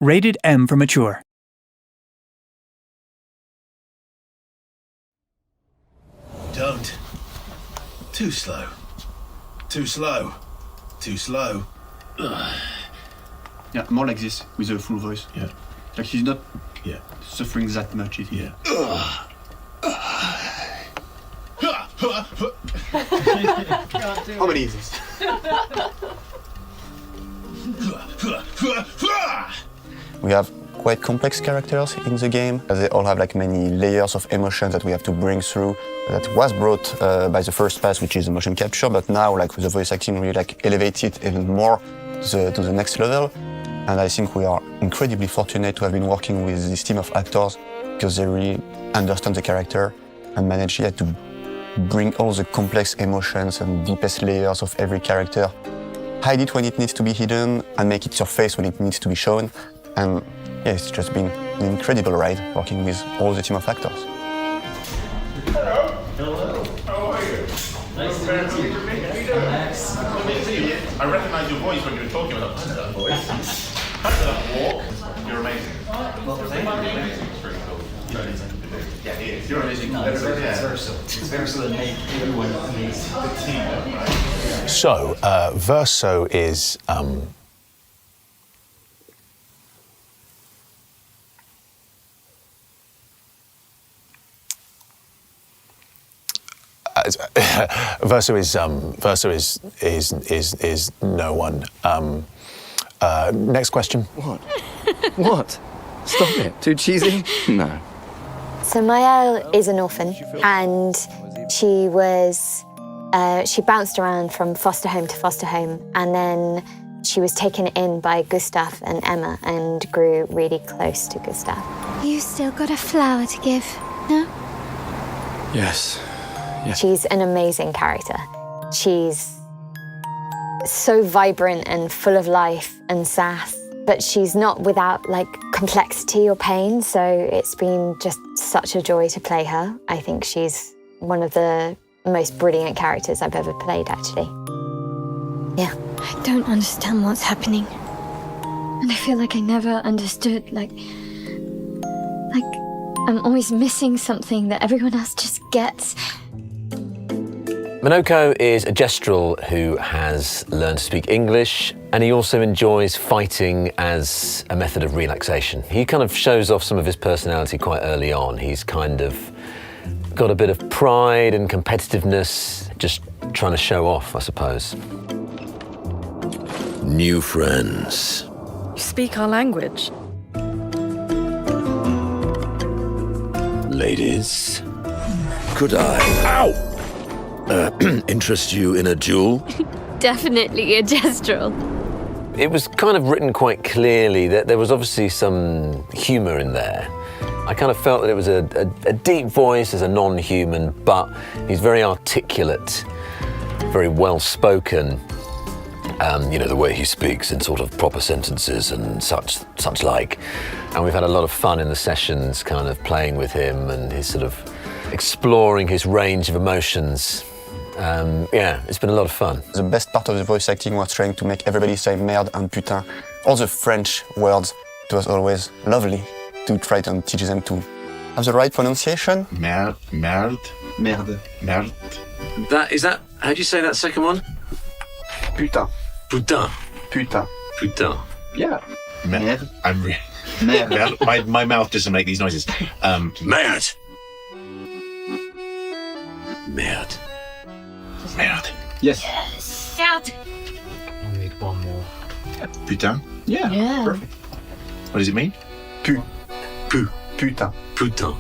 Rated M for mature. Don't. Too slow. Too slow. Too slow. Yeah, more like this, with a full voice. Yeah. Like he's not Yeah. suffering that much. Yeah. How many is this? We have quite complex characters in the game. They all have like many layers of emotions that we have to bring through. That was brought by the first pass, which is the motion capture, but now like with the voice acting, we like elevate it even more to the next level. And I think we are incredibly fortunate to have been working with this team of actors because they really understand the character and manage to bring all the complex emotions and deepest layers of every character, hide it when it needs to be hidden, and make it surface when it needs to be shown. And yeah, it's just been an incredible ride working with all the team of actors. Hello. How are you? Nice to meet you. Nice. Good to see you. I recognise your voice when you were talking about that voice. That walk. You're amazing. Well, thank you. It's very cool. You're amazing. Yeah, he is. You're amazing. No, it's Verso that make everyone amazing. The team, right? So, Verso is Verso is no one. Next question. What? What? Stop it. Too cheesy? No. So Wiles is an orphan, and she bounced around from foster home to foster home, and then she was taken in by Gustav and Emma and grew really close to Gustav. You still got a flower to give, no? Yes. She's an amazing character. She's so vibrant and full of life and sass, but she's not without like complexity or pain, so it's been just such a joy to play her. I think she's one of the most brilliant characters I've ever played, actually. Yeah. I don't understand what's happening. And I feel like I never understood, like I'm always missing something that everyone else just gets. Minoko is a gestural who has learned to speak English, and he also enjoys fighting as a method of relaxation. He kind of shows off some of his personality quite early on. He's kind of got a bit of pride and competitiveness, just trying to show off, I suppose. New friends. You speak our language. Ladies, could I... Ow! Interest you in a duel? Definitely a gestural. It was kind of written quite clearly that there was obviously some humour in there. I kind of felt that it was a deep voice as a non-human, but he's very articulate, very well-spoken. You know, the way he speaks in sort of proper sentences and such like. And we've had a lot of fun in the sessions kind of playing with him and his sort of exploring his range of emotions. Yeah, it's been a lot of fun. The best part of the voice acting was trying to make everybody say merde and putain. All the French words, it was always lovely to try to teach them to have the right pronunciation. Merde. Merde. Is that, how do you say that second one? Putain. Putain. Putain. Putain. Yeah. Merde. Merde. My mouth doesn't make these noises. Merde. Merde. Merde. Yes. Shout. I need one more. Putain. Yeah. Perfect. What does it mean? Putain. Putain. Putain.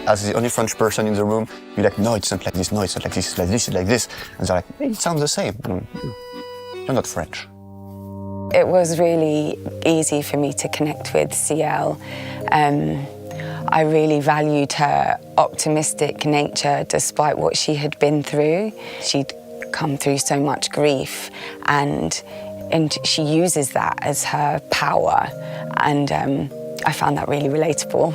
As the only French person in the room, you're like, no, it's not like this, no, it's not like this, it's like this, it's like this. And they're like, it sounds the same. You're not French. It was really easy for me to connect with CL. I really valued her optimistic nature despite what she had been through. She'd come through so much grief, and she uses that as her power, and I found that really relatable.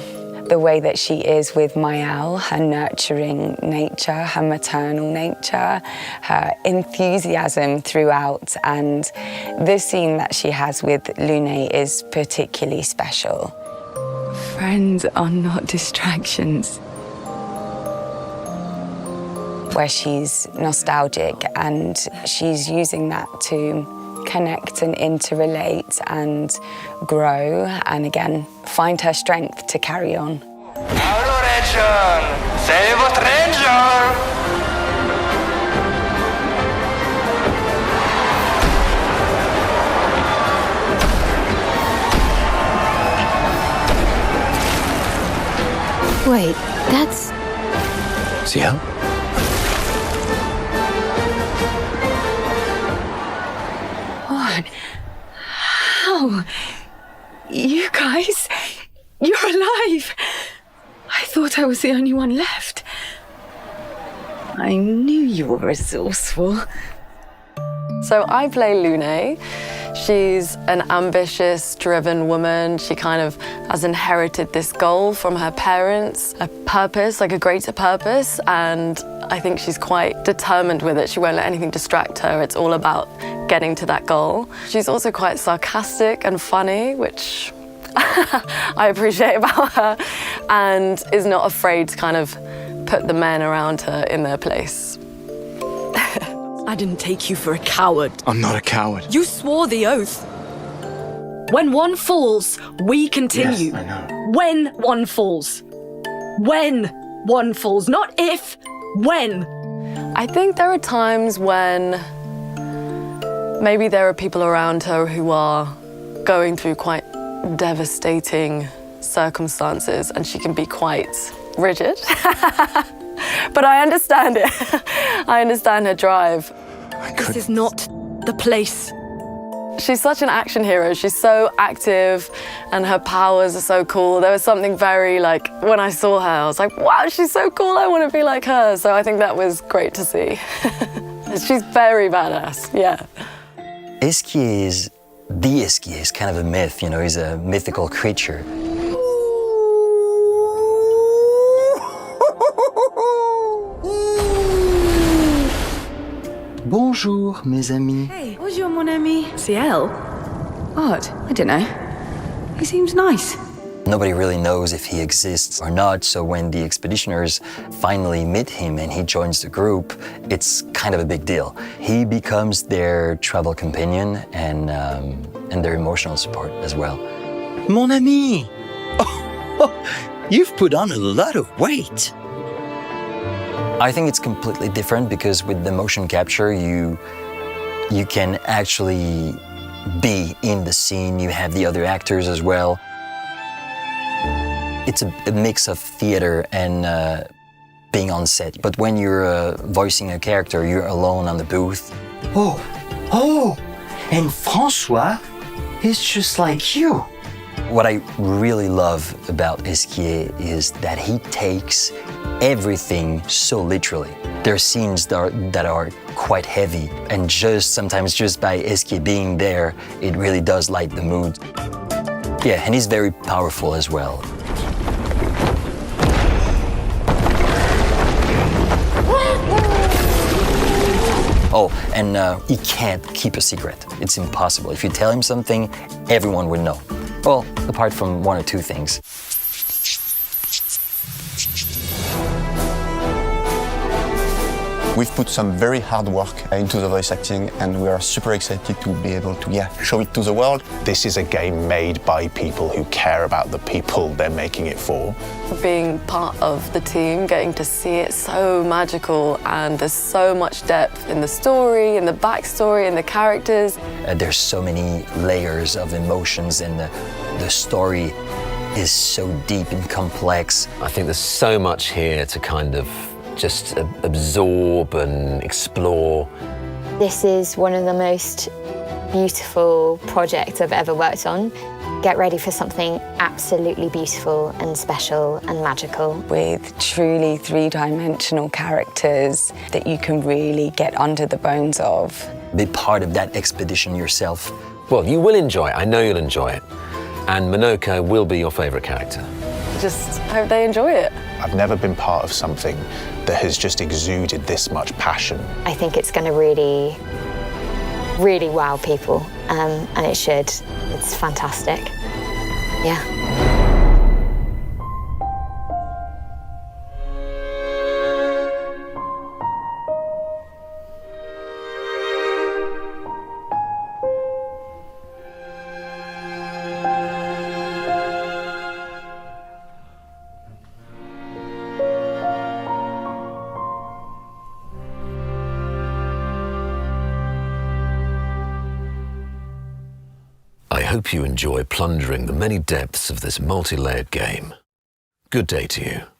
the way that she is with Wiles, her nurturing nature, her maternal nature, her enthusiasm throughout, and this scene that she has with Lune is particularly special. Friends are not distractions. Where she's nostalgic and she's using that to connect and interrelate and grow and again find her strength to carry on. C'est votre ranger! Wait, that's... Ciel? What? How? You guys? You're alive! I thought I was the only one left. I knew you were resourceful. So I play Lune. She's an ambitious, driven woman. She kind of has inherited this goal from her parents, a purpose, like a greater purpose, and I think she's quite determined with it. She won't let anything distract her. It's all about getting to that goal. She's also quite sarcastic and funny, which I appreciate about her, and is not afraid to kind of put the men around her in their place. I didn't take you for a coward. I'm not a coward. You swore the oath. When one falls, we continue. Yes, I know. When one falls. When one falls, not if, when. I think there are times when maybe there are people around her who are going through quite devastating circumstances and she can be quite rigid. But I understand it. I understand her drive. This is not the place. She's such an action hero. She's so active and her powers are so cool. There was something very like, when I saw her, I was like, wow, she's so cool. I want to be like her. So I think that was great to see. She's very badass, yeah. Eskier is, the Eskier is kind of a myth, you know, he's a mythical creature. Bonjour, mes amis. Hey, bonjour, mon ami. Ciel? Odd. I don't know. He seems nice. Nobody really knows if he exists or not, so when the expeditioners finally meet him and he joins the group, it's kind of a big deal. He becomes their travel companion and their emotional support as well. Mon ami! Oh, you've put on a lot of weight. I think it's completely different because with the motion capture, you can actually be in the scene. You have the other actors as well. It's a mix of theater and being on set. But when you're voicing a character, you're alone on the booth. Oh, and Francois is just like you. What I really love about Eskier is that he takes everything so literally. There are scenes that are quite heavy, and sometimes just by Eskier being there, it really does light the mood. Yeah, and he's very powerful as well. Oh, and he can't keep a secret. It's impossible. If you tell him something, everyone would know. Well, apart from one or two things. We've put some very hard work into the voice acting, and we are super excited to be able to show it to the world. This is a game made by people who care about the people they're making it for. Being part of the team, getting to see it, so magical, and there's so much depth in the story, in the backstory, in the characters. There's so many layers of emotions, and the story is so deep and complex. I think there's so much here to kind of just absorb and explore. This is one of the most beautiful projects I've ever worked on. Get ready for something absolutely beautiful and special and magical. With truly three-dimensional characters that you can really get under the bones of. Be part of that expedition yourself. Well, you will enjoy it. I know you'll enjoy it. And Monoko will be your favourite character. just hope they enjoy it. I've never been part of something that has just exuded this much passion. I think it's going to really, really wow people, and it should. It's fantastic. Yeah. I hope you enjoy plundering the many depths of this multi-layered game. Good day to you.